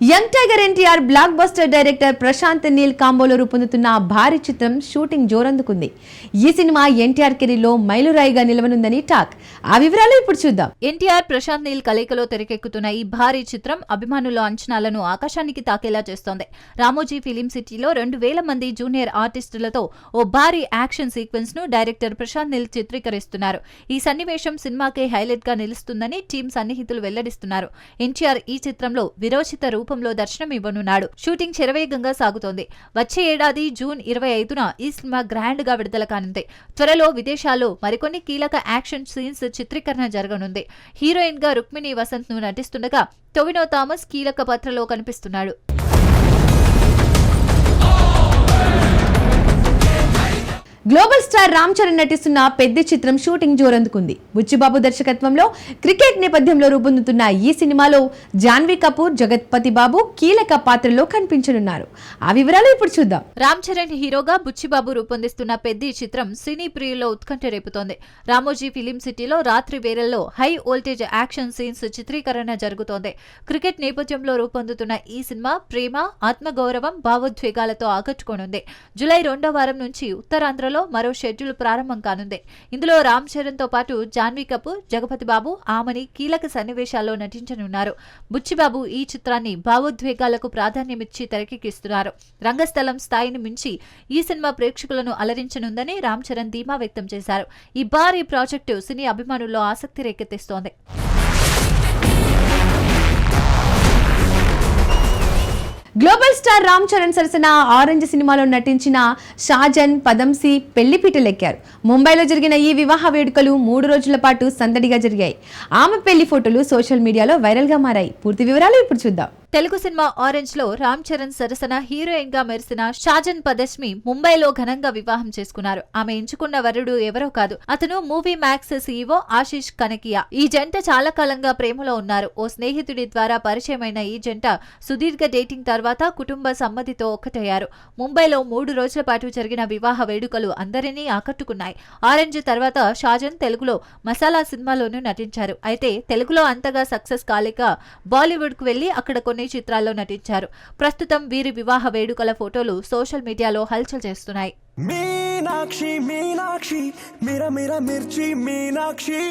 Young tiger NTR blockbuster director Prashanth Neel కాంబోలో రూపొందుతున్న భారీ చిత్రం షూటింగ్ జోరందుకుంది. ఈ సినిమా ఎన్టీఆర్ కెరీర్లో మైలురాయిగా నిలవనుందని టాక్. ఆ వివరాలు ఇప్పుడు చూద్దాం. ఎన్టీఆర్ ప్రశాంత్ నీల్ కలయికలో తెరకెక్కుతున్న ఈ భారీ చిత్రం అభిమానుల అంచనాలను ఆకాశానికి తాకేలా చేస్తోంది. రామోజీ ఫిలిం సిటీలో 2000 మంది జూనియర్ ఆర్టిస్టులతో ఓ భారీ యాక్షన్ సీక్వెన్స్ ను డైరెక్టర్ ప్రశాంత్ నీల్ చిత్రీకరిస్తున్నారు. ఈ సన్నివేశం సినిమాకే హైలైట్ గా నిలుస్తుందని టీం సన్నిహితులు వెల్లడిస్తున్నారు. ఎన్టీఆర్ ఈ చిత్రంలో విరోచిత రూపంలో దర్శనం ఇవ్వనున్నాడు. షూటింగ్ శరవేగంగా సాగుతోంది. వచ్చే ఏడాది జూన్ 25న ఈ సినిమా గ్రాండ్ గా విడుదల కానుంది. త్వరలో విదేశాల్లో మరికొన్ని కీలక యాక్షన్ సీన్స్ చిత్రీకరణ జరగనుంది. హీరోయిన్ గా రుక్మిణి వసంత్ ను నటిస్తుండగా టొవినో థామస్ కీలక పాత్రలో కనిపిస్తున్నాడు. గ్లోబల్ స్టార్ రామ్ చరణ్ నటిస్తున్న పెద్ద చిత్రం షూటింగ్ జోరందుకుంది. బుచ్చిబాబు దర్శకత్వంలో క్రికెట్ నేపథ్యంలో రూపొందుతున్న ఈ సినిమాలో జాన్వీ కపూర్, జగత్పతి బాబు కీలక పాత్రలో కనిపించనున్నారు. ఆ వివరాలు ఇప్పుడు చూద్దాం. రామ్ చరణ్ హీరోగా బుచ్చిబాబు రూపొందిస్తున్న పెద్ద చిత్రం సినీ ప్రియుల్లో ఉత్కంఠ రేపుతోంది. రామోజీ ఫిలిం సిటీలో రాత్రి వేళల్లో హై వోల్టేజ్ యాక్షన్ సీన్స్ చిత్రీకరణ జరుగుతోంది. క్రికెట్ నేపథ్యంలో రూపొందుతున్న ఈ సినిమా ప్రేమ, ఆత్మగౌరవం, భావోద్వేగాలతో ఆకట్టుకోనుంది. జూలై 2వ వారం నుంచి ఉత్తరాంధ్రలో మరో షెడ్యూల్ ప్రారంభం కానుంది. ఇందులో రామ్ చరణ్ తో పాటు జాన్వీ కపూర్, జగపతి బాబు, ఆమని కీలక సన్నివేశాల్లో నటించనున్నారు. బుచ్చిబాబు ఈ చిత్రాన్ని భావోద్వేగాలకు ప్రాధాన్యమిచ్చి తెరకెక్కిస్తున్నారు. రంగస్థలం స్థాయిని మించి ఈ సినిమా ప్రేక్షకులను అలరించనుందని రామ్ చరణ్ ధీమా వ్యక్తం చేశారు. ఈ భారీ ప్రాజెక్టు సినీ అభిమానుల్లో ఆసక్తి రేకెత్తిస్తోంది. గ్లోబల్ స్టార్ రామ్ చరణ్ సరసన ఆరెంజ్ సినిమాలో నటించిన షాజన్, పదంసి పెళ్లిపీటలెక్కారు. ముంబైలో జరిగిన ఈ వివాహ వేడుకలు 3 రోజుల పాటు సందడిగా జరిగాయి. ఆమె పెళ్లి ఫోటోలు సోషల్ మీడియాలో వైరల్ గా మారాయి. పూర్తి వివరాలు ఇప్పుడు చూద్దాం. తెలుగు సినిమా ఆరెంజ్ లో రామ్ చరణ్ సరసన హీరోయిన్ గా మెరిసిన షాజన్ పదస్మి ముంబైలో ఘనంగా వివాహం చేసుకున్నారు. ఆమె ఎంచుకున్న వరుడు ఎవరో కాదు, అతను movie max CEO Ashish Kanakia. ఈ జంట చాలా కాలంగా ప్రేమలో ఉన్నారు. ఓ స్నేహితుడి ద్వారా పరిచయమైన ఈ జంట సుదీర్ఘ డేటింగ్ తర్వాత కుటుంబ సమ్మతితో ఒక్కటయ్యారు. ముంబైలో 3 రోజుల పాటు జరిగిన వివాహ వేడుకలు అందరినీ ఆకట్టుకున్నాయి. ఆరెంజ్ తర్వాత షాజన్ తెలుగులో మసాలా సినిమాలోనూ నటించారు. అయితే తెలుగులో అంతగా సక్సెస్ కాలేక బాలీవుడ్ కు వెళ్లి అక్కడ కొన్ని చిత్రాల్లో నటించారు. ప్రస్తుతం వీరి వివాహ వేడుకల ఫోటోలు సోషల్ మీడియాలో హల్చల్ చేస్తున్నాయి. మీనాక్షి మీనాక్షి మిర మిర మిర్చి మీనాక్షి